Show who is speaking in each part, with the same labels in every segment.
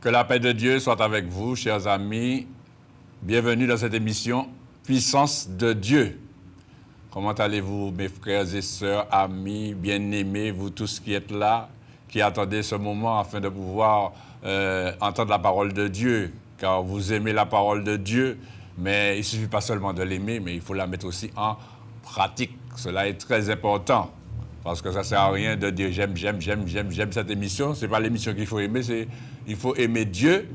Speaker 1: Que la paix de Dieu soit avec vous, chers amis. Bienvenue dans cette émission Puissance de Dieu. Comment allez-vous, mes frères et sœurs, amis, bien-aimés, vous tous qui êtes là, qui attendez ce moment afin de pouvoir entendre la parole de Dieu, car vous aimez la parole de Dieu, mais il ne suffit pas seulement de l'aimer, mais il faut la mettre aussi en pratique. Cela est très important. Parce que ça ne sert à rien de dire j'aime cette émission. Ce n'est pas l'émission qu'il faut aimer, il faut aimer Dieu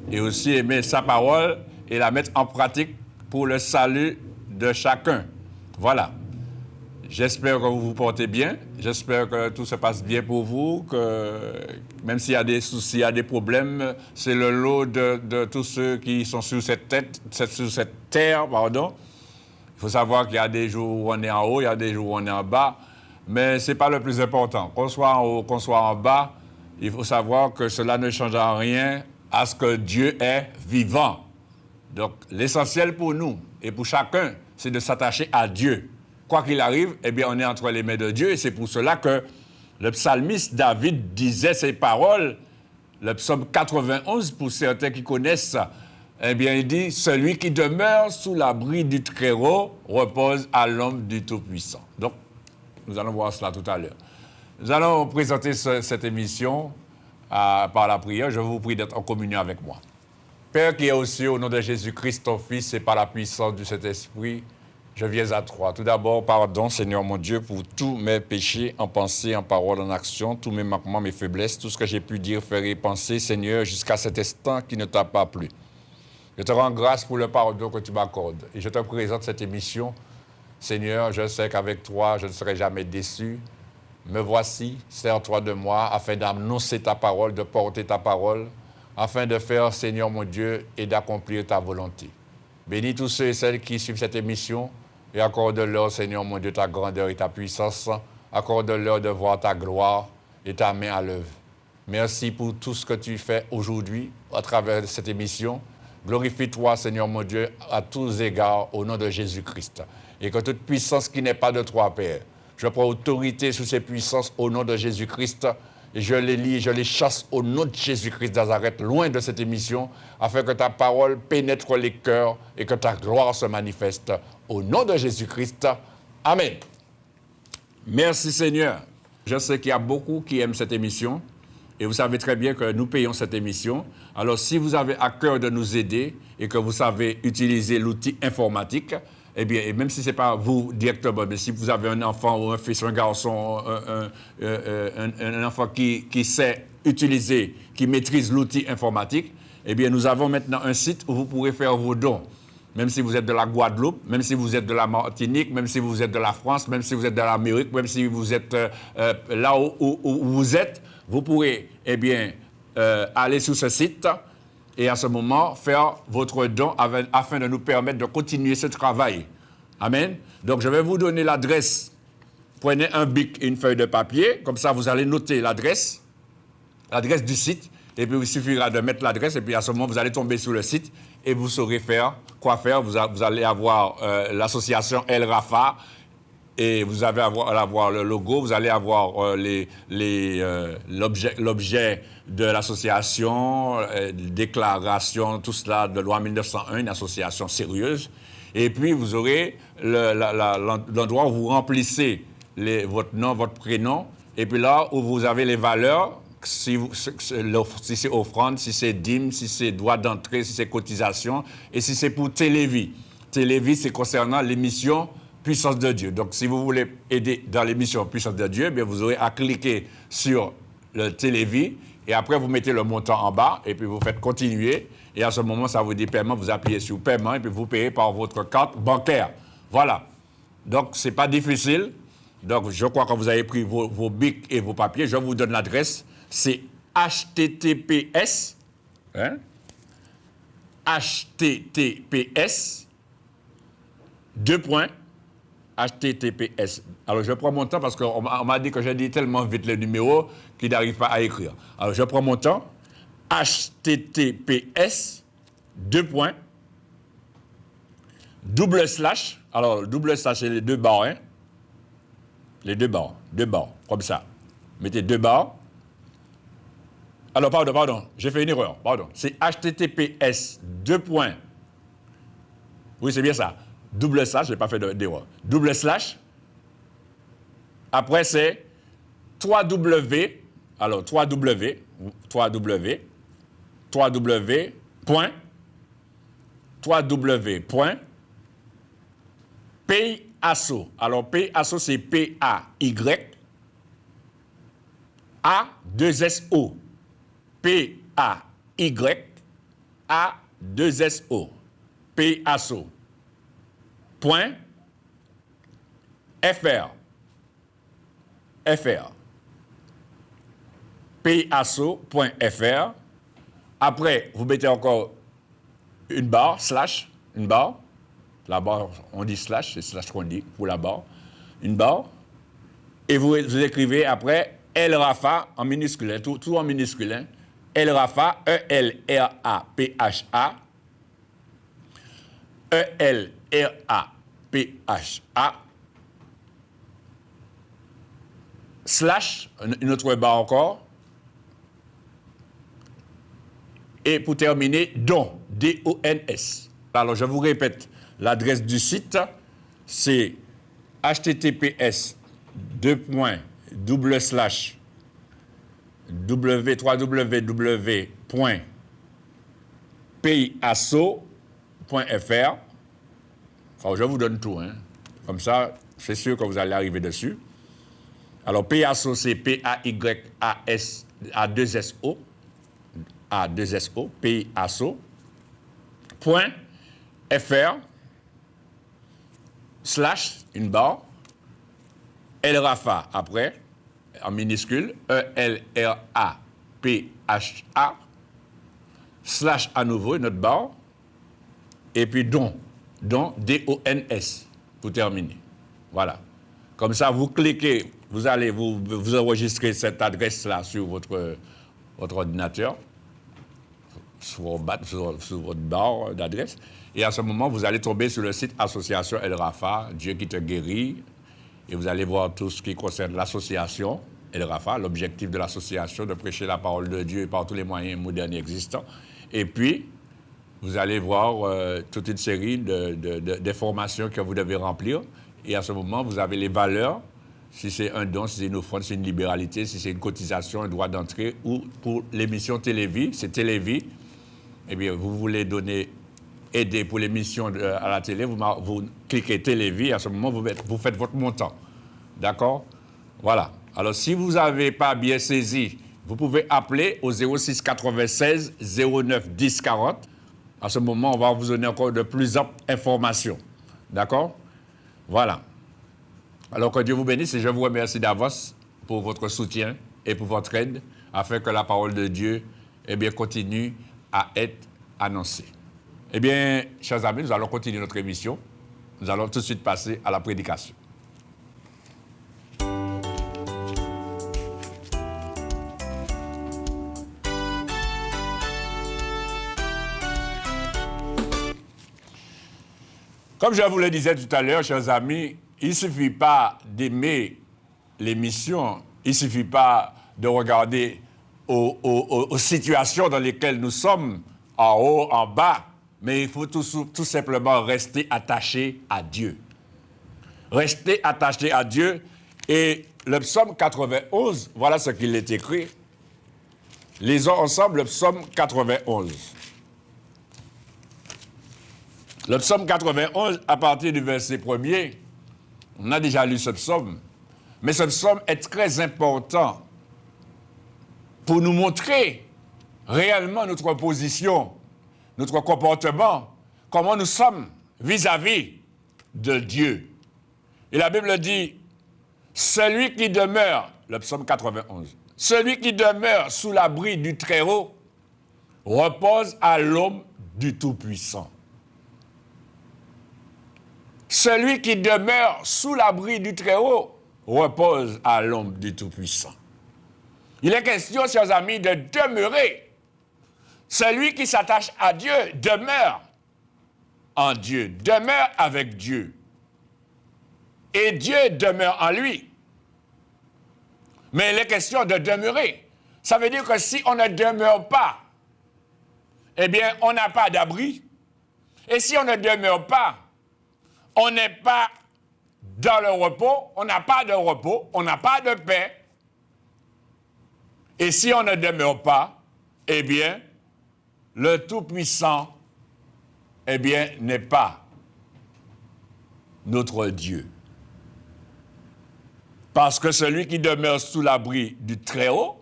Speaker 1: et aussi aimer sa parole et la mettre en pratique pour le salut de chacun. Voilà. J'espère que vous vous portez bien. J'espère que tout se passe bien pour vous, que même s'il y a des soucis, il y a des problèmes, c'est le lot de tous ceux qui sont sur cette terre. Il faut savoir qu'il y a des jours où on est en haut, il y a des jours où on est en bas. Mais ce n'est pas le plus important. Qu'on soit en haut, qu'on soit en bas, il faut savoir que cela ne change en rien à ce que Dieu est vivant. Donc, l'essentiel pour nous et pour chacun, c'est de s'attacher à Dieu. Quoi qu'il arrive, eh bien, on est entre les mains de Dieu. Et c'est pour cela que le psalmiste David disait ces paroles, le psaume 91, pour certains qui connaissent ça. Eh bien, il dit « Celui qui demeure sous l'abri du Très-Haut repose à l'ombre du Tout-Puissant. » Donc, nous allons voir cela tout à l'heure. Nous allons présenter cette émission par la prière. Je vous prie d'être en communion avec moi. Père qui est aux cieux, au nom de Jésus-Christ, ton Fils, et par la puissance du Saint-Esprit, je viens à toi. Tout d'abord, pardon, Seigneur mon Dieu, pour tous mes péchés, en pensée, en parole, en action, tous mes manquements, mes faiblesses, tout ce que j'ai pu dire, faire et penser, Seigneur, jusqu'à cet instant qui ne t'a pas plu. Je te rends grâce pour le pardon que tu m'accordes. Et je te présente cette émission. Seigneur, je sais qu'avec toi, je ne serai jamais déçu. Me voici, sers-toi de moi, afin d'annoncer ta parole, de porter ta parole, afin de faire, Seigneur mon Dieu, et d'accomplir ta volonté. Bénis tous ceux et celles qui suivent cette émission, et accorde-leur, Seigneur mon Dieu, ta grandeur et ta puissance. Accorde-leur de voir ta gloire et ta main à l'œuvre. Merci pour tout ce que tu fais aujourd'hui, à travers cette émission. Glorifie-toi, Seigneur mon Dieu, à tous égards, au nom de Jésus-Christ. Et que toute puissance qui n'est pas de toi, Père, je prends autorité sur ces puissances au nom de Jésus-Christ et je les lie, je les chasse au nom de Jésus-Christ Nazareth, loin de cette émission, afin que ta parole pénètre les cœurs et que ta gloire se manifeste au nom de Jésus-Christ. Amen. Merci Seigneur. Je sais qu'il y a beaucoup qui aiment cette émission et vous savez très bien que nous payons cette émission. Alors si vous avez à cœur de nous aider et que vous savez utiliser l'outil informatique, eh bien, et même si ce n'est pas vous directement, mais si vous avez un enfant ou un fils, un garçon, un enfant qui sait utiliser, qui maîtrise l'outil informatique, eh bien, nous avons maintenant un site où vous pourrez faire vos dons. Même si vous êtes de la Guadeloupe, même si vous êtes de la Martinique, même si vous êtes de la France, même si vous êtes de l'Amérique, même si vous êtes là où vous êtes, vous pourrez, eh bien, aller sur ce site et à ce moment, faire votre don afin de nous permettre de continuer ce travail. Amen. Donc, je vais vous donner l'adresse. Prenez un bic et une feuille de papier. Comme ça, vous allez noter l'adresse du site. Et puis, il suffira de mettre l'adresse. Et puis, à ce moment, vous allez tomber sur le site et vous saurez quoi faire. Vous allez avoir l'association El Rafa. Et vous allez avoir le logo, vous allez avoir l'objet de l'association, déclaration, tout cela de loi 1901, une association sérieuse. Et puis, vous aurez l'endroit où vous remplissez votre nom, votre prénom. Et puis là, où vous avez les valeurs, si c'est offrande, si c'est dîme, si c'est droit d'entrée, si c'est cotisation, et si c'est pour Télévie. Télévie, c'est concernant l'émission Puissance de Dieu. Donc, si vous voulez aider dans l'émission Puissance de Dieu, bien, vous aurez à cliquer sur le Télévie et après, vous mettez le montant en bas et puis vous faites continuer. Et à ce moment, ça vous dit paiement, vous appuyez sur paiement et puis vous payez par votre carte bancaire. Voilà. Donc, ce n'est pas difficile. Donc, je crois que vous avez pris vos bics et vos papiers. Je vous donne l'adresse. C'est https, https, https. Alors, je prends mon temps parce qu'on m'a dit que j'ai dit tellement vite les numéros qu'il n'arrive pas à écrire. Alors, je prends mon temps. https, // alors, // c'est les deux barres, les deux barres, comme ça. Mettez deux barres. Alors, pardon, j'ai fait une erreur, pardon. C'est https : oui, c'est bien ça. / je n'ai pas fait d'erreur. / Après, c'est 3W. Alors, 3W. Payasso. Alors, Payasso, c'est P-A-Y-A-2-S-O. P-A-Y-A-2-S-O. Payasso. .fr. Payasso.fr. Après, vous mettez encore une barre, une barre. La barre, on dit slash, c'est slash qu'on dit pour la barre. Une barre. Et vous écrivez après El Rafa en minuscule, tout en minuscule. Hein. El Rafa, E-L-R-A-P-H-A. E-L-R-A-P-H-A. Slash, une autre barre encore. Et pour terminer, don, D-O-N-S. Alors, je vous répète, l'adresse du site, c'est https www.payasso.fr. Alors, je vous donne tout, hein. Comme ça, c'est sûr que vous allez arriver dessus. Alors, Payasso, c'est P-A-Y-A-S-A-2-S-O. A2SO, Payasso, .fr, / une barre, El Rafa après, en minuscule, E-L-R-A-P-H-A, / à nouveau, une autre barre, et puis don, D-O-N-S, pour terminer. Voilà. Comme ça, vous cliquez, vous allez vous enregistrer cette adresse-là sur votre ordinateur. Sur votre barre d'adresse. Et à ce moment, vous allez tomber sur le site Association El Rafa, Dieu qui te guérit. Et vous allez voir tout ce qui concerne l'association El Rafa, l'objectif de l'association, de prêcher la parole de Dieu par tous les moyens modernes existants. Et puis, vous allez voir toute une série d'informations que vous devez remplir. Et à ce moment, vous avez les valeurs. Si c'est un don, si c'est une offrande, si c'est une libéralité, si c'est une cotisation, un droit d'entrée, ou pour l'émission Télévie, c'est Télévie. Eh bien, vous voulez aider pour l'émission à la télé, vous cliquez Télévie, à ce moment, vous faites votre montant. D'accord? Voilà. Alors, si vous n'avez pas bien saisi, vous pouvez appeler au 06 96 09 10 40. À ce moment, on va vous donner encore de plus amples informations. D'accord? Voilà. Alors, que Dieu vous bénisse et je vous remercie d'avance pour votre soutien et pour votre aide, afin que la parole de Dieu, continue à être annoncée. Eh bien, chers amis, nous allons continuer notre émission. Nous allons tout de suite passer à la prédication. Comme je vous le disais tout à l'heure, chers amis, il ne suffit pas d'aimer l'émission, il ne suffit pas de regarder aux situations dans lesquelles nous sommes, en haut, en bas, mais il faut tout simplement rester attaché à Dieu. Rester attaché à Dieu. Et le psaume 91, voilà ce qu'il est écrit. Lisons ensemble le psaume 91. Le psaume 91, à partir du verset 1er, on a déjà lu ce psaume, mais ce psaume est très important pour nous montrer réellement notre position, notre comportement, comment nous sommes vis-à-vis de Dieu. Et la Bible dit, celui qui demeure, le psaume 91, celui qui demeure sous l'abri du Très-Haut repose à l'ombre du Tout-Puissant. Celui qui demeure sous l'abri du Très-Haut repose à l'ombre du Tout-Puissant. Il est question, chers amis, de demeurer. Celui qui s'attache à Dieu demeure en Dieu, demeure avec Dieu. Et Dieu demeure en lui. Mais il est question de demeurer. Ça veut dire que si on ne demeure pas, eh bien, on n'a pas d'abri. Et si on ne demeure pas, on n'est pas dans le repos, on n'a pas de repos, on n'a pas de paix. Et si on ne demeure pas, eh bien, le Tout-Puissant, eh bien, n'est pas notre Dieu. Parce que celui qui demeure sous l'abri du Très-Haut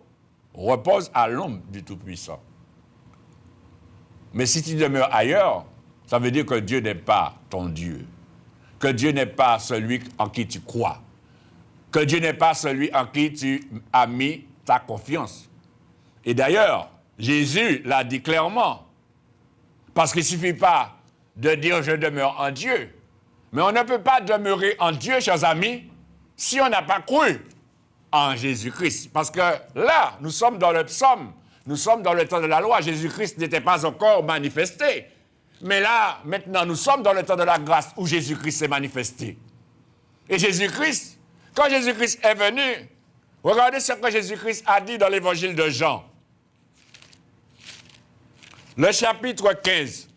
Speaker 1: repose à l'ombre du Tout-Puissant. Mais si tu demeures ailleurs, ça veut dire que Dieu n'est pas ton Dieu. Que Dieu n'est pas celui en qui tu crois. Que Dieu n'est pas celui en qui tu as mis ta confiance. Et d'ailleurs, Jésus l'a dit clairement. Parce qu'il ne suffit pas de dire « je demeure en Dieu ». Mais on ne peut pas demeurer en Dieu, chers amis, si on n'a pas cru en Jésus-Christ. Parce que là, nous sommes dans le psaume, nous sommes dans le temps de la loi. Jésus-Christ n'était pas encore manifesté. Mais là, maintenant, nous sommes dans le temps de la grâce où Jésus-Christ s'est manifesté. Et Jésus-Christ, quand Jésus-Christ est venu, regardez ce que Jésus-Christ a dit dans l'évangile de Jean. Le chapitre 15.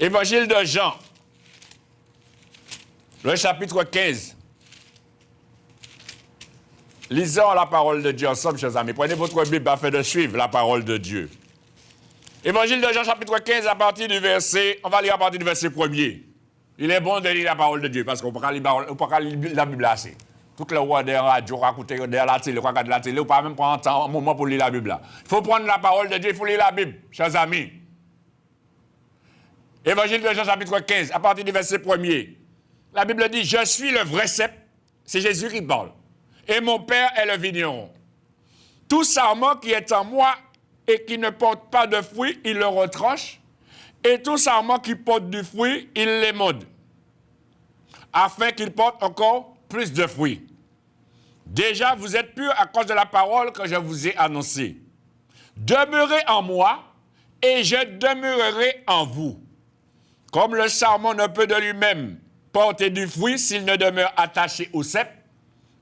Speaker 1: Évangile de Jean, le chapitre 15. Lisons la parole de Dieu ensemble, chers amis. Prenez votre Bible afin de suivre la parole de Dieu. Évangile de Jean, chapitre 15, à partir du verset, on va lire à partir du verset 1er. Il est bon de lire la parole de Dieu, parce qu'on ne peut pas lire la Bible assez. Toutes les voix des radios, écouter derrière la télé, regarder la télé, on ne peut pas même prendre un moment pour lire la Bible là. Il faut prendre la parole de Dieu, il faut lire la Bible, chers amis. Évangile de Jean, chapitre 15, à partir du verset 1er. La Bible dit, « Je suis le vrai cep », c'est Jésus qui parle, « et mon Père est le vigneron. Tout sarment qui est en moi et qui ne porte pas de fruit, il le retranche, et tout sarment qui porte du fruit, il l'émaude, afin qu'il porte encore plus de fruits. Déjà, vous êtes purs à cause de la parole que je vous ai annoncée. Demeurez en moi, et je demeurerai en vous. Comme le sarment ne peut de lui-même porter du fruit s'il ne demeure attaché au cep,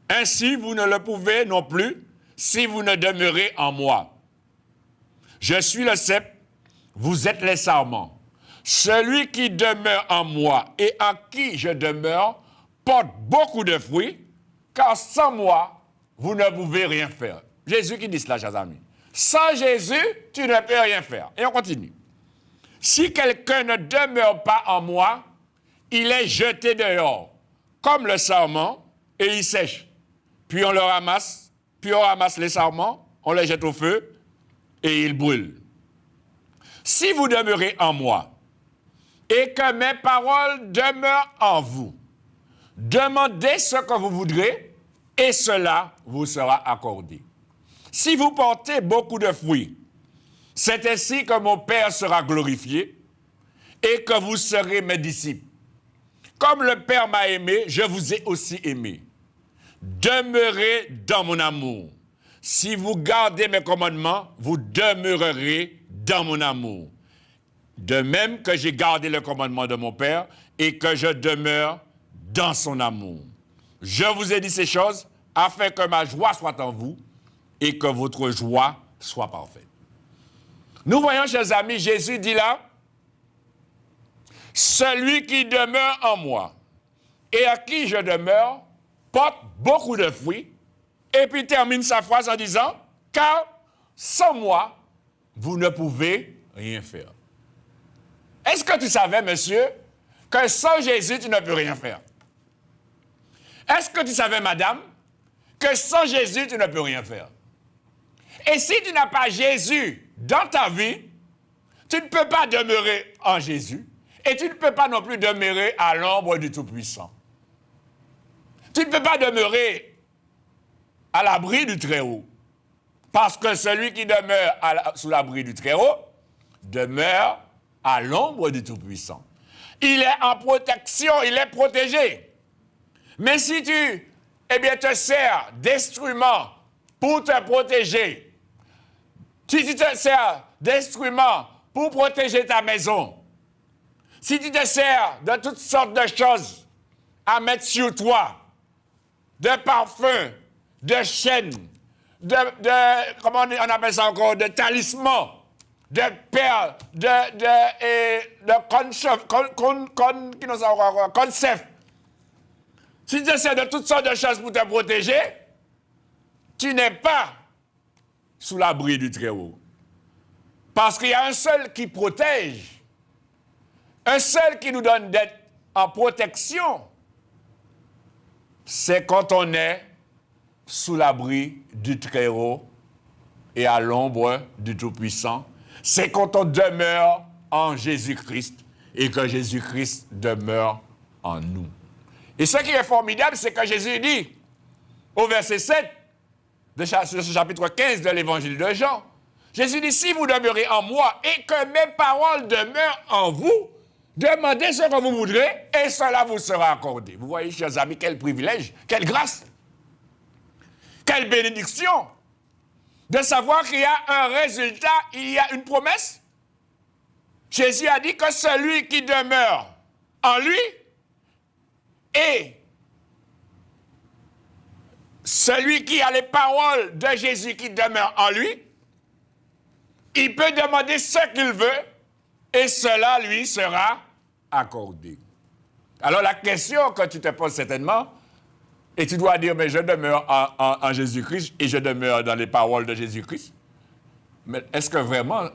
Speaker 1: ainsi vous ne le pouvez non plus si vous ne demeurez en moi. Je suis le cep, vous êtes les sarments. Celui qui demeure en moi et en qui je demeure porte beaucoup de fruits, car sans moi, vous ne pouvez rien faire. Jésus qui dit cela, chers amis. Sans Jésus, tu ne peux rien faire. Et on continue. Si quelqu'un ne demeure pas en moi, il est jeté dehors, comme le sarment, et il sèche. Puis on le ramasse, puis on ramasse les sarments, on les jette au feu, et ils brûlent. Si vous demeurez en moi, et que mes paroles demeurent en vous, demandez ce que vous voudrez, et cela vous sera accordé. Si vous portez beaucoup de fruits, c'est ainsi que mon Père sera glorifié et que vous serez mes disciples. Comme le Père m'a aimé, je vous ai aussi aimé. Demeurez dans mon amour. Si vous gardez mes commandements, vous demeurerez dans mon amour. De même que j'ai gardé le commandement de mon Père et que je demeure dans son amour. Je vous ai dit ces choses afin que ma joie soit en vous et que votre joie soit parfaite. Nous voyons, chers amis, Jésus dit là, « Celui qui demeure en moi et à qui je demeure porte beaucoup de fruits. » Et puis termine sa phrase en disant, « Car sans moi, vous ne pouvez rien faire. » Est-ce que tu savais, monsieur, que sans Jésus, tu ne peux rien faire? Est-ce que tu savais, madame, que sans Jésus, tu ne peux rien faire? Et si tu n'as pas Jésus dans ta vie, tu ne peux pas demeurer en Jésus et tu ne peux pas non plus demeurer à l'ombre du Tout-Puissant. Tu ne peux pas demeurer à l'abri du Très-Haut parce que celui qui demeure sous l'abri du Très-Haut demeure à l'ombre du Tout-Puissant. Il est en protection, il est protégé. Mais si tu te sers d'instruments pour te protéger, si tu te sers d'instruments pour protéger ta maison, si tu te sers de toutes sortes de choses à mettre sur toi de parfums, de chaînes, comment on appelle ça encore, de talismans, de perles, de concept. Si tu essaies de toutes sortes de choses pour te protéger, tu n'es pas sous l'abri du Très-Haut. Parce qu'il y a un seul qui protège, un seul qui nous donne d'être en protection, c'est quand on est sous l'abri du Très-Haut et à l'ombre du Tout-Puissant. C'est quand on demeure en Jésus-Christ et que Jésus-Christ demeure en nous. Et ce qui est formidable, c'est que Jésus dit, au verset 7 de ce chapitre 15 de l'Évangile de Jean, Jésus dit, si vous demeurez en moi et que mes paroles demeurent en vous, demandez ce que vous voudrez et cela vous sera accordé. Vous voyez, chers amis, quel privilège, quelle grâce, quelle bénédiction de savoir qu'il y a un résultat, il y a une promesse. Jésus a dit que celui qui demeure en lui et celui qui a les paroles de Jésus qui demeure en lui, il peut demander ce qu'il veut et cela lui sera accordé. Alors la question que tu te poses certainement, et tu dois dire, mais je demeure en Jésus-Christ et je demeure dans les paroles de Jésus-Christ. Mais est-ce que vraiment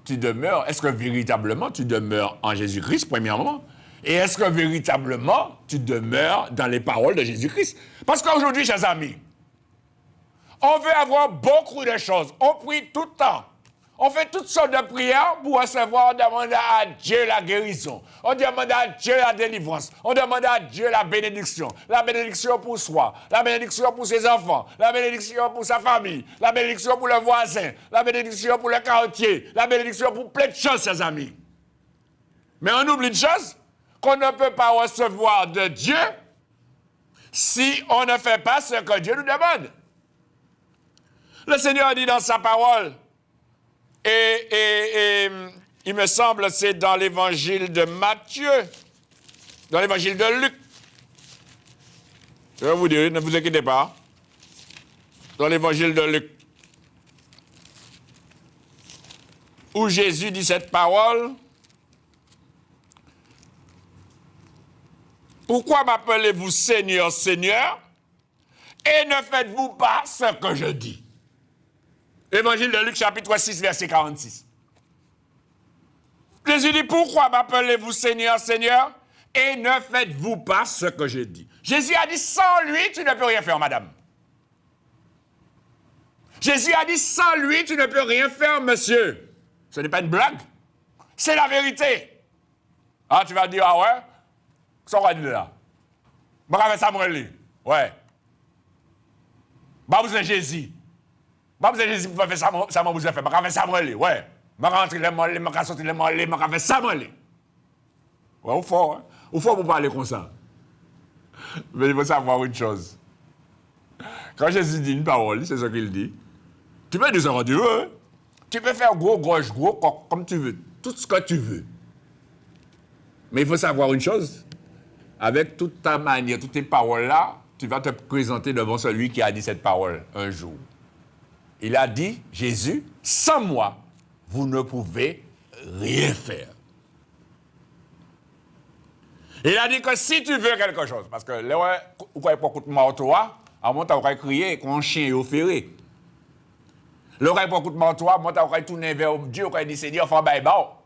Speaker 1: tu demeures, est-ce que véritablement tu demeures en Jésus-Christ, premièrement? Et est-ce que véritablement tu demeures dans les paroles de Jésus-Christ? Parce qu'aujourd'hui, chers amis, on veut avoir beaucoup de choses. On prie tout le temps. On fait toutes sortes de prières pour recevoir, demander à Dieu la guérison. On demande à Dieu la délivrance. On demande à Dieu la bénédiction. La bénédiction pour soi. La bénédiction pour ses enfants. La bénédiction pour sa famille. La bénédiction pour le voisin. La bénédiction pour le quartier. La bénédiction pour plein de choses, ses amis. Mais on oublie une chose, qu'on ne peut pas recevoir de Dieu si on ne fait pas ce que Dieu nous demande. Le Seigneur dit dans sa parole, et il me semble c'est dans l'évangile de Matthieu, dans l'évangile de Luc. Je vais vous dire, ne vous inquiétez pas. Dans l'évangile de Luc, où Jésus dit cette parole, « Pourquoi m'appelez-vous Seigneur, Seigneur, et ne faites-vous pas ce que je dis ?» Évangile de Luc, chapitre 6, verset 46. Jésus dit, « Pourquoi m'appelez-vous Seigneur, Seigneur, et ne faites-vous pas ce que je dis ?» Jésus a dit, « Sans lui, tu ne peux rien faire, madame. » Jésus a dit, « Sans lui, tu ne peux rien faire, monsieur. » Ce n'est pas une blague. C'est la vérité. Ah, tu vas dire, « Ah ouais? Ça va dire là. Je vais faire ça, moi, ouais. Je vais Jésus. Je vais Jésus pour faire ça, moi, je vais faire. Je vais faire ça, moi, ouais. Je vais rentrer les molles, je vais sortir les molles, je vais faire ça, moi. Ouais, au fort, hein. Au fort pour parler comme ça. Mais il faut savoir une chose. Quand Jésus dit une parole, c'est ce qu'il dit. Tu peux dire ce que tu veux. Hein? Tu peux faire gros, gauche, gros, comme tu veux. Tout ce que tu veux. Mais il faut savoir une chose. Avec toute ta manière, toutes tes paroles-là, tu vas te présenter devant celui qui a dit cette parole un jour. Il a dit, Jésus, sans moi, vous ne pouvez rien faire. Il a dit que si tu veux quelque chose, parce que là, vous croyez pas que toi, à mon temps, vous croyez crier qu'on chien est offéré. Là, vous croyez pas que toi, moi, vous croyez tourner vers Dieu, vous croyez dire, Seigneur, faut bailler bas.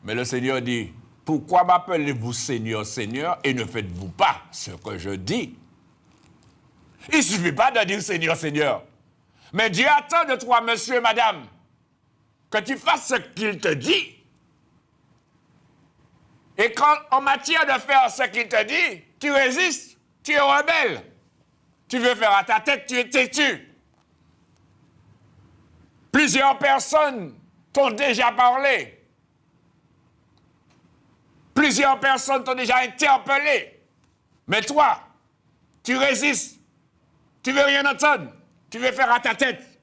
Speaker 1: Mais le Seigneur dit, pourquoi m'appelez-vous Seigneur, Seigneur, et ne faites-vous pas ce que je dis? Il ne suffit pas de dire Seigneur, Seigneur. Mais Dieu attend de toi, monsieur, madame, que tu fasses ce qu'il te dit. Et quand, en matière de faire ce qu'il te dit, tu résistes, tu es rebelle. Tu veux faire à ta tête, tu es têtu. Plusieurs personnes t'ont déjà parlé. Plusieurs personnes t'ont déjà interpellé. Mais toi, tu résistes. Tu veux rien entendre. Tu veux faire à ta tête.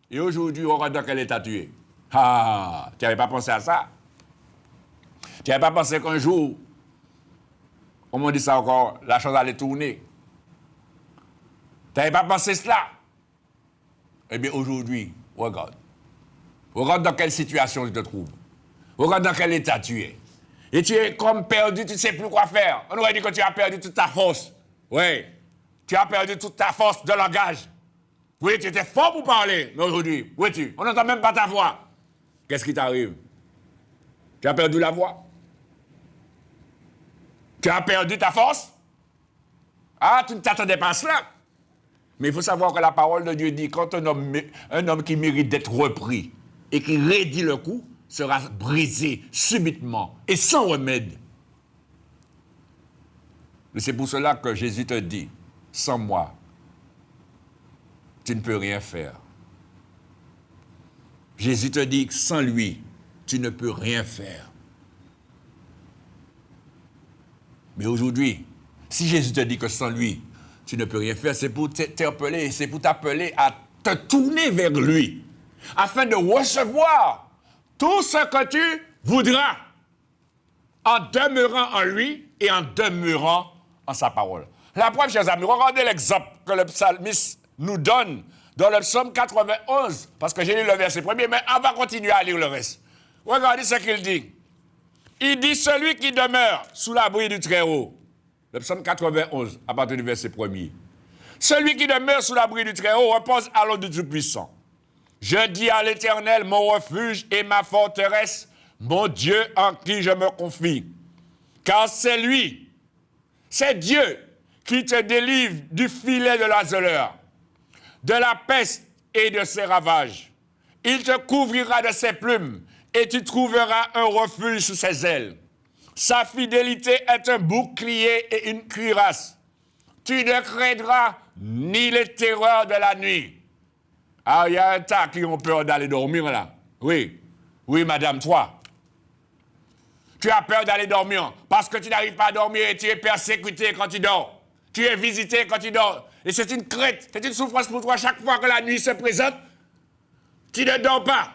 Speaker 1: Et aujourd'hui, on regarde dans quel état tu es. Ah, tu n'avais pas pensé à ça? Tu n'avais pas pensé qu'un jour, Comment on dit ça encore? La chose allait tourner. Tu n'avais pas pensé cela? Eh bien, aujourd'hui, regarde. Regarde dans quelle situation tu te trouves. Regarde dans quel état tu es. Et tu es comme perdu, tu ne sais plus quoi faire. On aurait dit que tu as perdu toute ta force. Oui. Tu as perdu toute ta force de langage. Oui, tu étais fort pour parler, mais aujourd'hui, où es-tu? On n'entend même pas ta voix. Qu'est-ce qui t'arrive? Tu as perdu la voix? Tu as perdu ta force? Ah, tu ne t'attendais pas à cela. Mais il faut savoir que la parole de Dieu dit, quand un homme qui mérite d'être repris et qui raidit le coup, sera brisé subitement et sans remède. C'est pour cela que Jésus te dit, sans moi, tu ne peux rien faire. Jésus te dit que sans lui, tu ne peux rien faire. Mais aujourd'hui, si Jésus te dit que sans lui, tu ne peux rien faire, c'est pour t'interpeller, c'est pour t'appeler à te tourner vers lui, afin de recevoir tout ce que tu voudras, en demeurant en lui et en demeurant en sa parole. La preuve, chers amis, regardez l'exemple que le psalmiste nous donne dans le psaume 91, parce que j'ai lu le verset premier, mais on va continuer à lire le reste. Regardez ce qu'il dit. Il dit, celui qui demeure sous l'abri du Très-Haut. Le psaume 91, à partir du verset premier. Celui qui demeure sous l'abri du Très-Haut repose à l'eau du Tout-Puissant. Je dis à l'Éternel, mon refuge et ma forteresse, mon Dieu en qui je me confie. Car c'est lui, c'est Dieu qui te délivre du filet de l'azeleur, de la peste et de ses ravages. Il te couvrira de ses plumes et tu trouveras un refuge sous ses ailes. Sa fidélité est un bouclier et une cuirasse. Tu ne craindras ni les terreurs de la nuit. Ah, il y a un tas qui ont peur d'aller dormir là. Oui, oui, madame, toi. Tu as peur d'aller dormir parce que tu n'arrives pas à dormir et tu es persécuté quand tu dors. Tu es visité quand tu dors. Et c'est une crainte, c'est une souffrance pour toi chaque fois que la nuit se présente. Tu ne dors pas.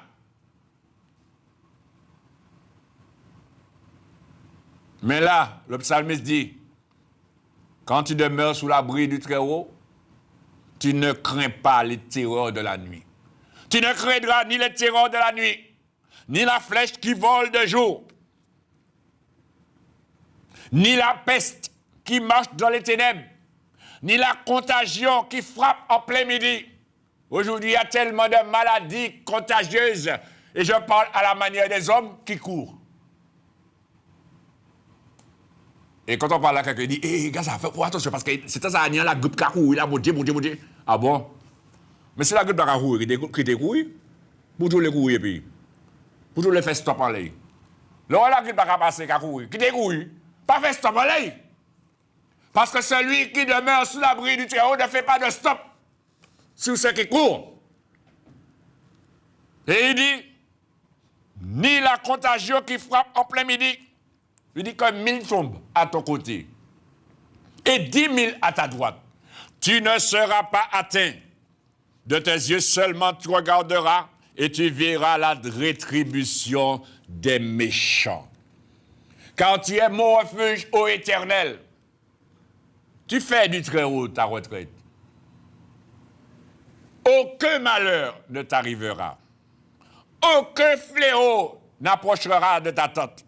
Speaker 1: Mais là, le psalmiste dit, quand tu demeures sous l'abri du Très-Haut, tu ne crains pas les terreurs de la nuit. Tu ne craindras ni les terreurs de la nuit, ni la flèche qui vole de jour, ni la peste qui marche dans les ténèbres, ni la contagion qui frappe en plein midi. Aujourd'hui, il y a tellement de maladies contagieuses, et je parle à la manière des hommes qui courent. Et quand on parle à quelqu'un, il dit, hé, gars, ça fait attention, parce que c'est ça, il y a la grippe qui a couru, là, mon Dieu. Ah bon? Mais c'est la grippe qui a couru, qui te couru, pour tous les courir, puis, pour tous les faire stop en l'air. Là, la grippe qui a passé, qui a couru, qui te couru, pas faire stop en l'air. Parce que celui qui demeure sous l'abri du Très-Haut ne fait pas de stop sur ceux qui courent. Et il dit, ni la contagion qui frappe en plein midi. Il dit que 1000 tombent à ton côté et 10 000 à ta droite. Tu ne seras pas atteint. De tes yeux seulement tu regarderas et tu verras la rétribution des méchants. Car tu es mon refuge, ô Éternel. Tu fais du Très-Haut ta retraite. Aucun malheur ne t'arrivera. Aucun fléau n'approchera de ta tente.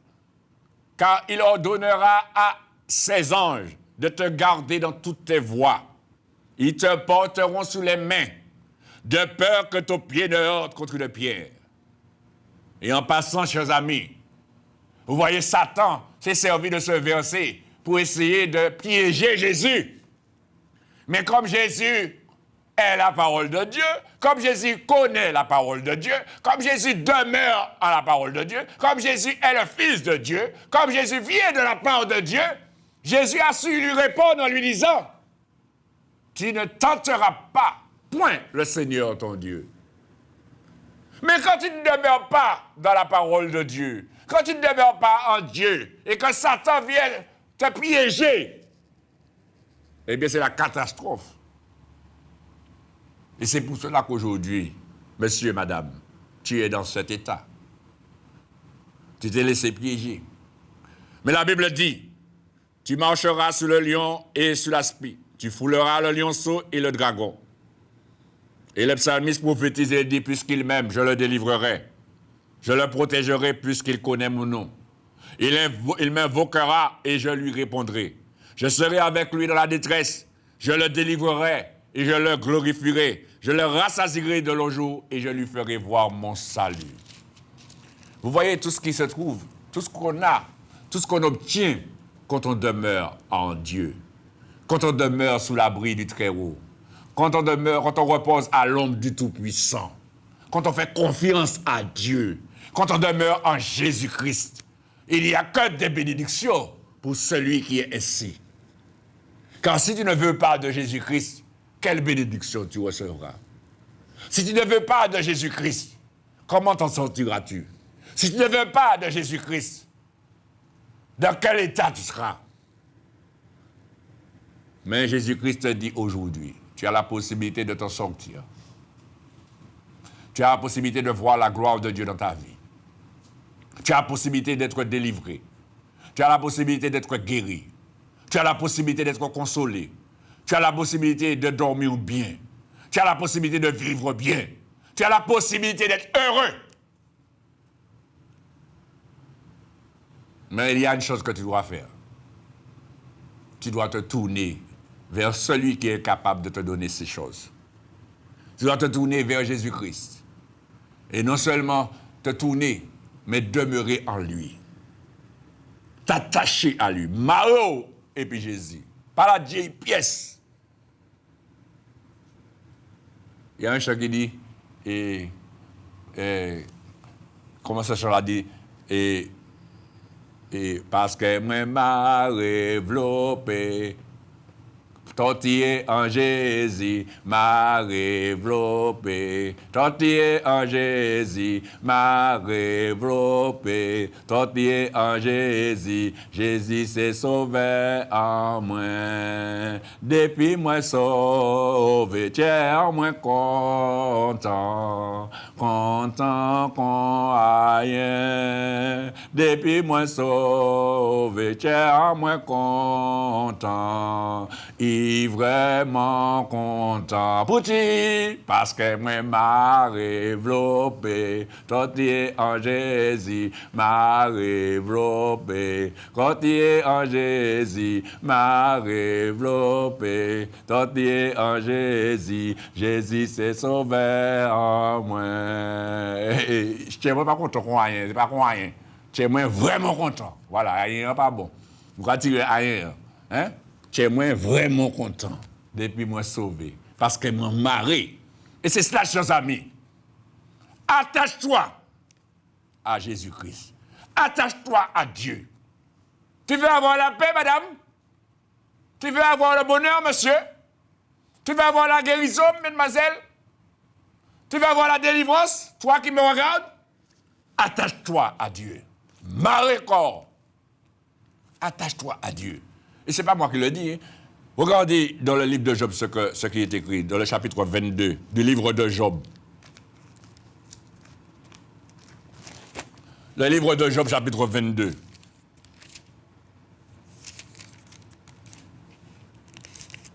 Speaker 1: Car il ordonnera à ses anges de te garder dans toutes tes voies. Ils te porteront sous les mains, de peur que ton pied ne heurte contre une pierre. Et en passant, chers amis, vous voyez, Satan s'est servi de ce verset pour essayer de piéger Jésus. Mais comme Jésus est la parole de Dieu, comme Jésus connaît la parole de Dieu, comme Jésus demeure en la parole de Dieu, comme Jésus est le Fils de Dieu, comme Jésus vient de la part de Dieu, Jésus a su lui répondre en lui disant, « Tu ne tenteras pas, point, le Seigneur ton Dieu. » Mais quand tu ne demeures pas dans la parole de Dieu, quand tu ne demeures pas en Dieu, et que Satan vient te piéger, eh bien c'est la catastrophe. Et c'est pour cela qu'aujourd'hui, monsieur et madame, tu es dans cet état. Tu t'es laissé piéger. Mais la Bible dit, Tu marcheras sur le lion et sur l'aspi. Tu fouleras le lionceau et le dragon. Et le psalmiste prophétise et dit, puisqu'il m'aime, je le délivrerai. Je le protégerai puisqu'il connaît mon nom. Il m'invoquera et je lui répondrai. Je serai avec lui dans la détresse. Je le délivrerai et je le glorifierai. Je le rassasierai de nos jours et je lui ferai voir mon salut. Vous voyez tout ce qui se trouve, tout ce qu'on a, tout ce qu'on obtient quand on demeure en Dieu, quand on demeure sous l'abri du Très-Haut, quand on repose à l'ombre du Tout-Puissant, quand on fait confiance à Dieu, quand on demeure en Jésus-Christ. Il n'y a que des bénédictions pour celui qui est ainsi. Car si tu ne veux pas de Jésus-Christ, quelle bénédiction tu recevras? Si tu ne veux pas de Jésus-Christ, comment t'en sortiras-tu? Si tu ne veux pas de Jésus-Christ, dans quel état tu seras? Mais Jésus-Christ te dit aujourd'hui, tu as la possibilité de t'en sortir. Tu as la possibilité de voir la gloire de Dieu dans ta vie. Tu as la possibilité d'être délivré. Tu as la possibilité d'être guéri. Tu as la possibilité d'être consolé. Tu as la possibilité de dormir bien. Tu as la possibilité de vivre bien. Tu as la possibilité d'être heureux. Mais il y a une chose que tu dois faire. Tu dois te tourner vers celui qui est capable de te donner ces choses. Tu dois te tourner vers Jésus-Christ. Et non seulement te tourner, mais demeurer en lui. T'attacher à lui. Maro et puis Jésus. Pas la vieille pièce. Il y a un chant qui dit, comment ça chant dit, et parce que moi m'a développé, tortillé en Jésus, m'a développé. Tortillé en Jésus, m'a développé. Tortillé en Jésus, Jésus s'est sauvé en moi. Depuis moi sauvé, tiens moi content, content qu'on aille. Depuis moi sauvé, tiens moi content. Vraiment content pour ti, parce que moi m'a développé, tortillé en Jésus, m'a développé, tortillé en Jésus, m'a développé, tortillé en Jésus, Jésus s'est sauvé en moi. Je suis pas content qu'on rien, c'est pas qu'on rien. Je suis vraiment content. Voilà, rien pas bon. Vous retirez rien, hein? Tu es moi vraiment content depuis moi sauvé. Parce que moi marré. Et c'est cela, chers amis. Attache-toi à Jésus-Christ. Attache-toi à Dieu. Tu veux avoir la paix, madame? Tu veux avoir le bonheur, monsieur? Tu veux avoir la guérison, mademoiselle? Tu veux avoir la délivrance, toi qui me regardes? Attache-toi à Dieu. Marré corps. Attache-toi à Dieu. Et ce n'est pas moi qui le dis. Hein. Regardez dans le livre de Job ce qui est écrit, dans le chapitre 22 du livre de Job. Le livre de Job, chapitre 22.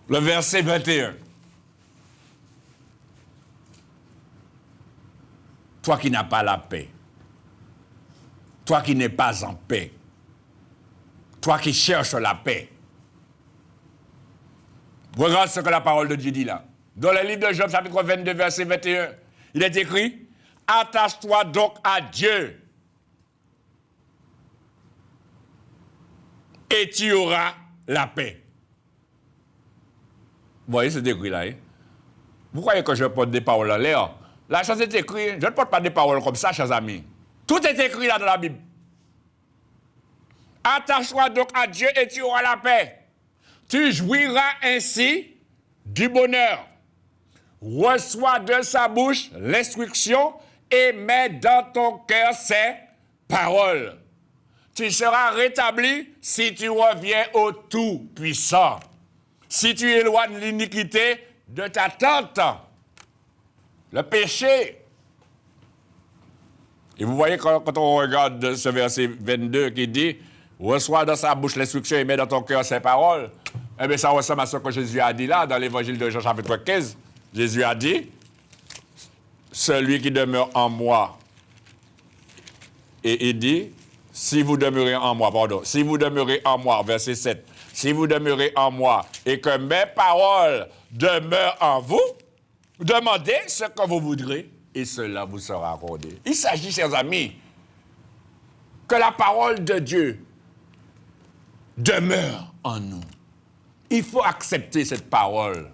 Speaker 1: Le verset 21. Toi qui n'as pas la paix, toi qui n'es pas en paix, toi qui cherches la paix, regarde ce que la parole de Dieu dit là. Dans le livre de Job, chapitre 22, verset 21, il est écrit, « Attache-toi donc à Dieu, et tu auras la paix. » Vous voyez, c'est écrit là. Hein? Vous croyez que je porte des paroles en l'air? La chose est écrite. Je ne porte pas des paroles comme ça, chers amis. Tout est écrit là dans la Bible. « Attache-toi donc à Dieu, et tu auras la paix. Tu jouiras ainsi du bonheur. Reçois de sa bouche l'instruction et mets dans ton cœur ses paroles. Tu seras rétabli si tu reviens au Tout-Puissant. Si tu éloignes l'iniquité de ta tente, le péché. » Et vous voyez quand on regarde ce verset 22 qui dit reçois dans sa bouche l'instruction et mets dans ton cœur ses paroles, eh bien, ça ressemble à ce que Jésus a dit là, dans l'évangile de Jean chapitre 15. Jésus a dit, celui qui demeure en moi, et il dit, si vous demeurez en moi, verset 7, si vous demeurez en moi et que mes paroles demeurent en vous, demandez ce que vous voudrez et cela vous sera accordé. Il s'agit, chers amis, que la parole de Dieu demeure en nous. Il faut accepter cette parole.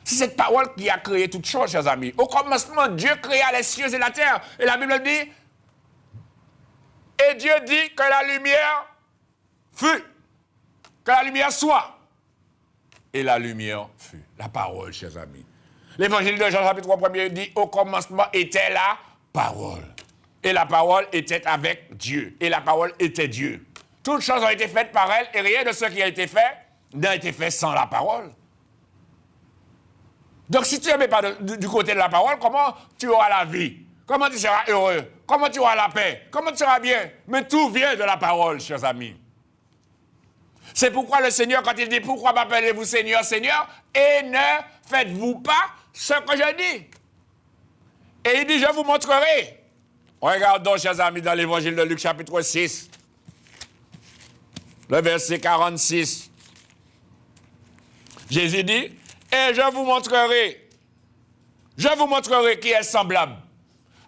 Speaker 1: C'est cette parole qui a créé toutes choses, chers amis. Au commencement, Dieu créa les cieux et la terre. Et la Bible dit, et Dieu dit que la lumière fut, que la lumière soit. Et la lumière fut. La parole, chers amis. L'évangile de Jean, chapitre 1, dit, au commencement était la parole. Et la parole était avec Dieu. Et la parole était Dieu. Toutes choses ont été faites par elle, et rien de ce qui a été fait n'a été fait sans la parole. Donc, si tu ne mets pas du côté de la parole, comment tu auras la vie? Comment tu seras heureux? Comment tu auras la paix? Comment tu seras bien? Mais tout vient de la parole, chers amis. C'est pourquoi le Seigneur, quand il dit « Pourquoi m'appelez-vous Seigneur, Seigneur ?» et ne faites-vous pas ce que je dis. Et il dit « Je vous montrerai. » Regardons, chers amis, dans l'évangile de Luc, chapitre 6, le verset 46. Jésus dit, et je vous montrerai qui est semblable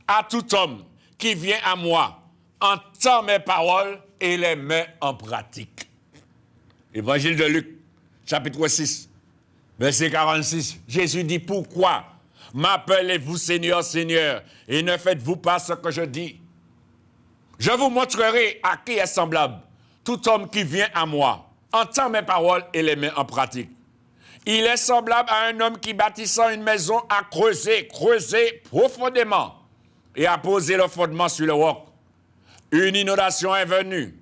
Speaker 1: à tout homme qui vient à moi, entend mes paroles et les met en pratique. Évangile de Luc, chapitre 6, verset 46. Jésus dit, pourquoi m'appelez-vous Seigneur, Seigneur, et ne faites-vous pas ce que je dis? Je vous montrerai à qui est semblable tout homme qui vient à moi, entend mes paroles et les met en pratique. Il est semblable à un homme qui, bâtissant une maison, a creusé profondément et a posé le fondement sur le roc. Une inondation est venue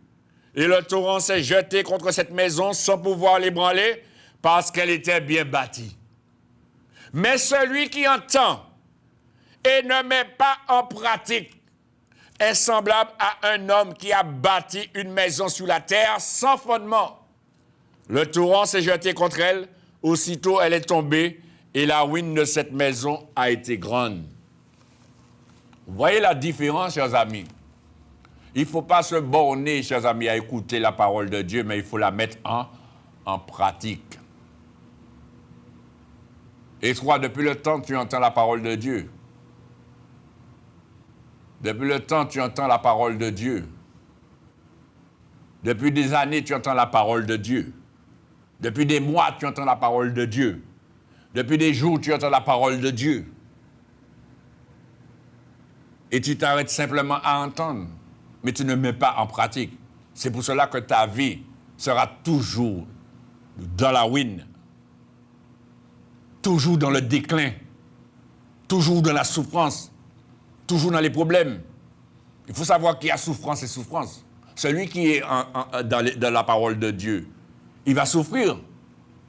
Speaker 1: et le torrent s'est jeté contre cette maison sans pouvoir l'ébranler parce qu'elle était bien bâtie. Mais celui qui entend et ne met pas en pratique est semblable à un homme qui a bâti une maison sur la terre sans fondement. Le torrent s'est jeté contre elle, aussitôt elle est tombée et la ruine de cette maison a été grande. Vous voyez la différence, chers amis? Il ne faut pas se borner, chers amis, à écouter la parole de Dieu, mais il faut la mettre en pratique. Et toi, depuis le temps que tu entends la parole de Dieu, depuis le temps tu entends la parole de Dieu, depuis des années tu entends la parole de Dieu, depuis des mois tu entends la parole de Dieu, depuis des jours tu entends la parole de Dieu, et tu t'arrêtes simplement à entendre, mais tu ne mets pas en pratique. C'est pour cela que ta vie sera toujours dans la ruine, toujours dans le déclin, toujours dans la souffrance, toujours dans les problèmes. Il faut savoir qu'il y a souffrance et souffrance. Celui qui est dans la parole de Dieu, il va souffrir,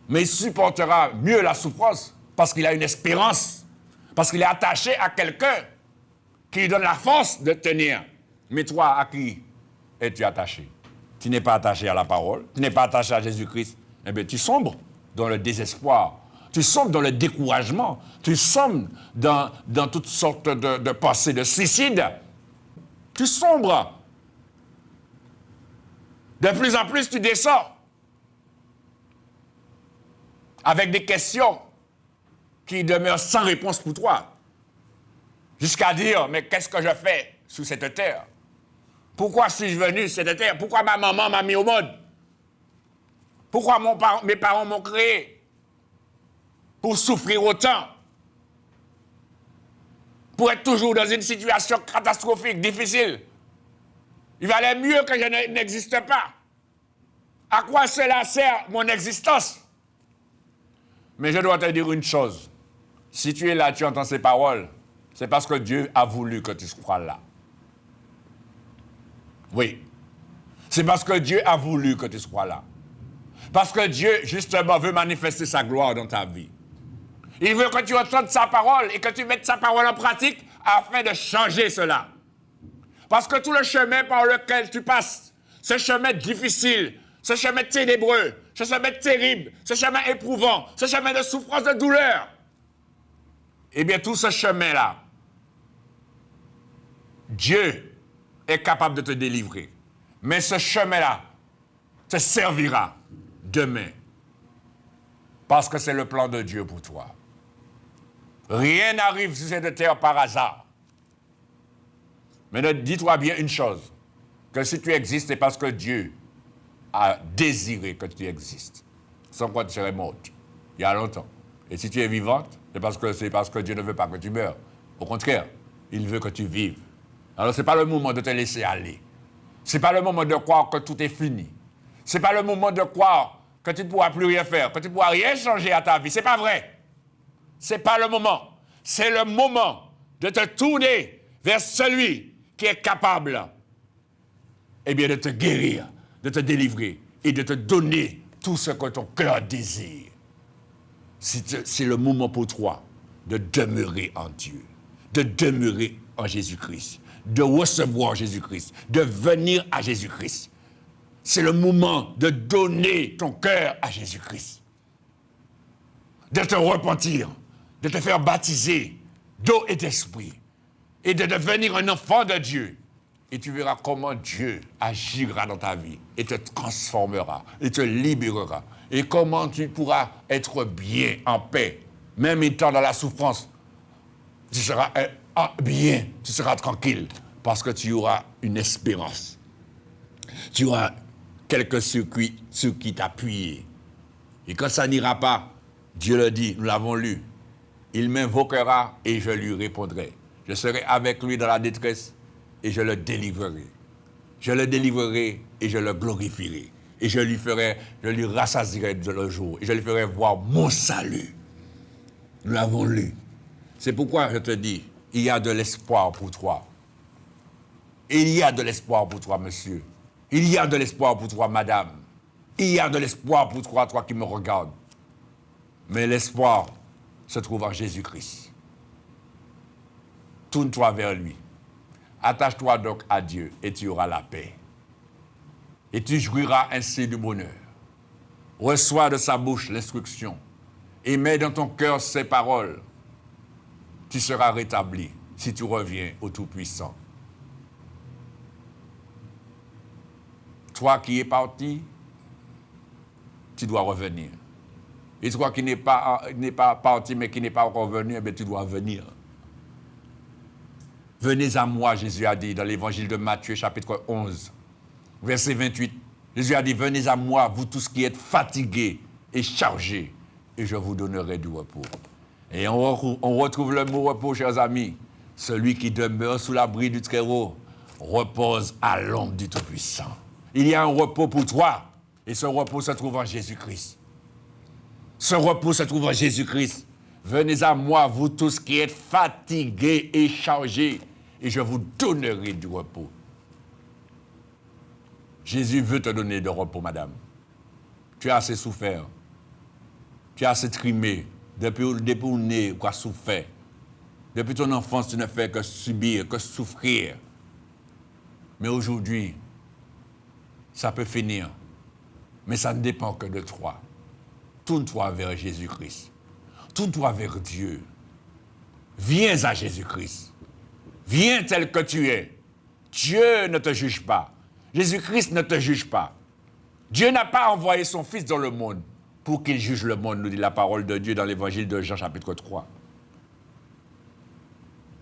Speaker 1: mais il supportera mieux la souffrance parce qu'il a une espérance, parce qu'il est attaché à quelqu'un qui lui donne la force de tenir. Mais toi, à qui es-tu attaché? Tu n'es pas attaché à la parole, tu n'es pas attaché à Jésus-Christ. Eh bien, tu sombres dans le désespoir, tu sombres dans le découragement, tu sombres dans toutes sortes de pensées de suicide. Tu sombres. De plus en plus, tu descends avec des questions qui demeurent sans réponse pour toi. Jusqu'à dire, mais qu'est-ce que je fais sur cette terre? Pourquoi suis-je venu sur cette terre? Pourquoi ma maman m'a mis au monde? Pourquoi mes parents m'ont créé? Pour souffrir autant? Pour être toujours dans une situation catastrophique, difficile? Il valait mieux que je n'existe pas. À quoi cela sert mon existence? Mais je dois te dire une chose. Si tu es là, tu entends ces paroles, c'est parce que Dieu a voulu que tu sois là. Oui. C'est parce que Dieu a voulu que tu sois là. Parce que Dieu, justement, veut manifester sa gloire dans ta vie. Il veut que tu entendes sa parole et que tu mettes sa parole en pratique afin de changer cela. Parce que tout le chemin par lequel tu passes, ce chemin difficile, ce chemin ténébreux, ce chemin terrible, ce chemin éprouvant, ce chemin de souffrance, de douleur, eh bien, tout ce chemin-là, Dieu est capable de te délivrer. Mais ce chemin-là te servira demain. Parce que c'est le plan de Dieu pour toi. Rien n'arrive sur cette terre par hasard. Mais dis-toi bien une chose, que si tu existes, c'est parce que Dieu a désiré que tu existes. Sans quoi tu serais morte, il y a longtemps. Et si tu es vivante, c'est parce que Dieu ne veut pas que tu meurs. Au contraire, il veut que tu vives. Alors, ce n'est pas le moment de te laisser aller. Ce n'est pas le moment de croire que tout est fini. Ce n'est pas le moment de croire que tu ne pourras plus rien faire, que tu ne pourras rien changer à ta vie. Ce n'est pas vrai. Ce n'est pas le moment. C'est le moment de te tourner vers celui qui est capable, eh bien, de te guérir, de te délivrer et de te donner tout ce que ton cœur désire. C'est le moment pour toi de demeurer en Dieu, de demeurer en Jésus-Christ, de recevoir Jésus-Christ, de venir à Jésus-Christ. C'est le moment de donner ton cœur à Jésus-Christ, de te repentir, de te faire baptiser d'eau et d'esprit, et de devenir un enfant de Dieu. Et tu verras comment Dieu agira dans ta vie, et te transformera, et te libérera, et comment tu pourras être bien, en paix, même étant dans la souffrance. Tu seras bien, tu seras tranquille, parce que tu auras une espérance. Tu auras quelques circuits sur qui t'appuyer. Et quand ça n'ira pas, Dieu le dit, nous l'avons lu, il m'invoquera et je lui répondrai. Je serai avec lui dans la détresse et je le délivrerai. Je le délivrerai et je le glorifierai. Et je lui rassasierai de le jour. Et je lui ferai voir mon salut. Nous l'avons lu. C'est pourquoi je te dis, il y a de l'espoir pour toi. Il y a de l'espoir pour toi, monsieur. Il y a de l'espoir pour toi, madame. Il y a de l'espoir pour toi, toi qui me regardes. Mais l'espoir se trouve en Jésus-Christ. Tourne-toi vers lui. Attache-toi donc à Dieu et tu auras la paix. Et tu jouiras ainsi du bonheur. Reçois de sa bouche l'instruction et mets dans ton cœur ses paroles. Tu seras rétabli si tu reviens au Tout-Puissant. Toi qui es parti, tu dois revenir. Et toi qui n'es pas parti mais qui n'est pas encore venu, eh tu dois venir. Venez à moi, Jésus a dit dans l'évangile de Matthieu, chapitre 11, verset 28. Jésus a dit, venez à moi, vous tous qui êtes fatigués et chargés, et je vous donnerai du repos. Et on retrouve le mot repos, chers amis. Celui qui demeure sous l'abri du Très-Haut repose à l'ombre du Tout-Puissant. Il y a un repos pour toi, et ce repos se trouve en Jésus-Christ. Ce repos se trouve en Jésus-Christ. Venez à moi, vous tous qui êtes fatigués et chargés, et je vous donnerai du repos. Jésus veut te donner de repos, madame. Tu as assez souffert. Tu as assez trimé. Depuis le nez, tu as souffert. Depuis ton enfance, tu ne fais que subir, que souffrir. Mais aujourd'hui, ça peut finir. Mais ça ne dépend que de toi. Tourne-toi vers Jésus-Christ. Tourne-toi vers Dieu. Viens à Jésus-Christ. Viens tel que tu es. Dieu ne te juge pas. Jésus-Christ ne te juge pas. Dieu n'a pas envoyé son Fils dans le monde pour qu'il juge le monde, nous dit la parole de Dieu dans l'évangile de Jean, chapitre 3.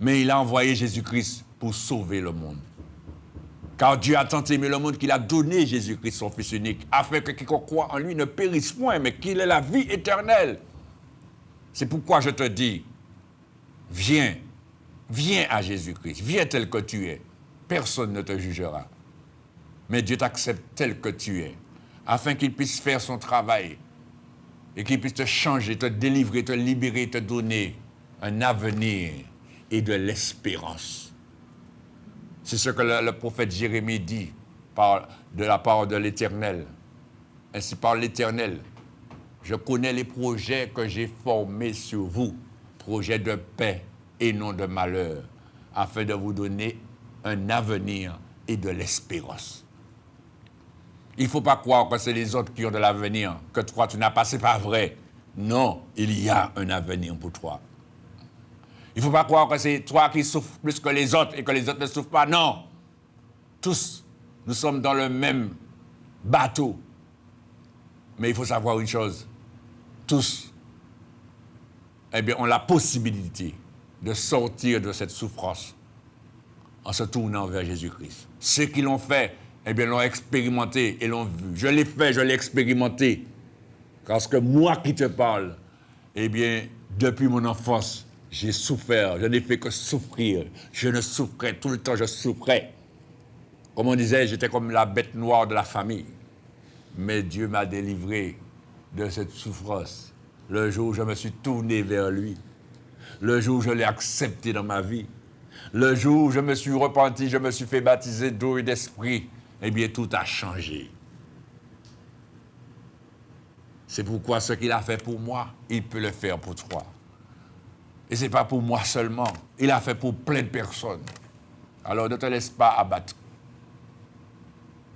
Speaker 1: Mais il a envoyé Jésus-Christ pour sauver le monde. Car Dieu a tant aimé le monde qu'il a donné Jésus-Christ, son Fils unique, afin que quiconque croit en lui ne périsse point, mais qu'il ait la vie éternelle. C'est pourquoi je te dis, viens à Jésus-Christ, viens tel que tu es. Personne ne te jugera. Mais Dieu t'accepte tel que tu es, afin qu'il puisse faire son travail et qu'il puisse te changer, te délivrer, te libérer, te donner un avenir et de l'espérance. C'est ce que le prophète Jérémie dit de la part de l'Éternel. Ainsi parle l'Éternel. Je connais les projets que j'ai formés sur vous, projets de paix et non de malheur, afin de vous donner un avenir et de l'espérance. Il ne faut pas croire que c'est les autres qui ont de l'avenir, que toi tu n'as pas, c'est pas vrai. Non, il y a un avenir pour toi. Il ne faut pas croire que c'est toi qui souffres plus que les autres et que les autres ne souffrent pas. Non. Tous, nous sommes dans le même bateau. Mais il faut savoir une chose. Tous, eh bien, ont la possibilité de sortir de cette souffrance en se tournant vers Jésus-Christ. Ceux qui l'ont fait, eh bien, l'ont expérimenté et l'ont vu. Je l'ai fait, je l'ai expérimenté. Parce que moi qui te parle, eh bien, depuis mon enfance, j'ai souffert. Je n'ai fait que souffrir. Je ne souffrais tout le temps, je souffrais. Comme on disait, j'étais comme la bête noire de la famille. Mais Dieu m'a délivré de cette souffrance. Le jour où je me suis tourné vers lui. Le jour où je l'ai accepté dans ma vie. Le jour où je me suis repenti, je me suis fait baptiser d'eau et d'esprit. Eh bien, tout a changé. C'est pourquoi ce qu'il a fait pour moi, il peut le faire pour toi. Et ce n'est pas pour moi seulement. Il a fait pour plein de personnes. Alors ne te laisse pas abattre.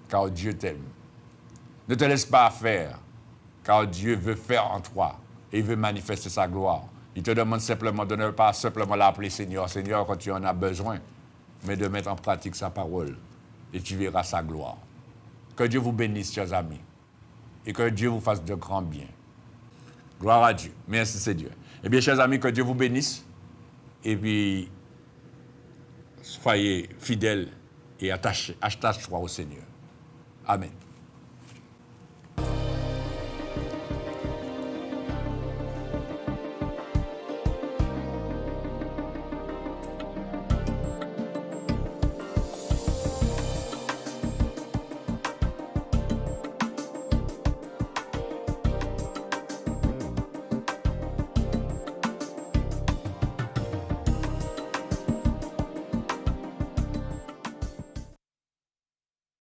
Speaker 1: Car Dieu t'aime. Ne te laisse pas faire. Car Dieu veut faire en toi. Et il veut manifester sa gloire. Il te demande simplement de ne pas simplement l'appeler Seigneur, Seigneur quand tu en as besoin, mais de mettre en pratique sa parole. Et tu verras sa gloire. Que Dieu vous bénisse, chers amis. Et que Dieu vous fasse de grands biens. Gloire à Dieu. Merci, Seigneur. Eh bien, chers amis, que Dieu vous bénisse. Et puis, soyez fidèles et attachez-vous au Seigneur. Amen.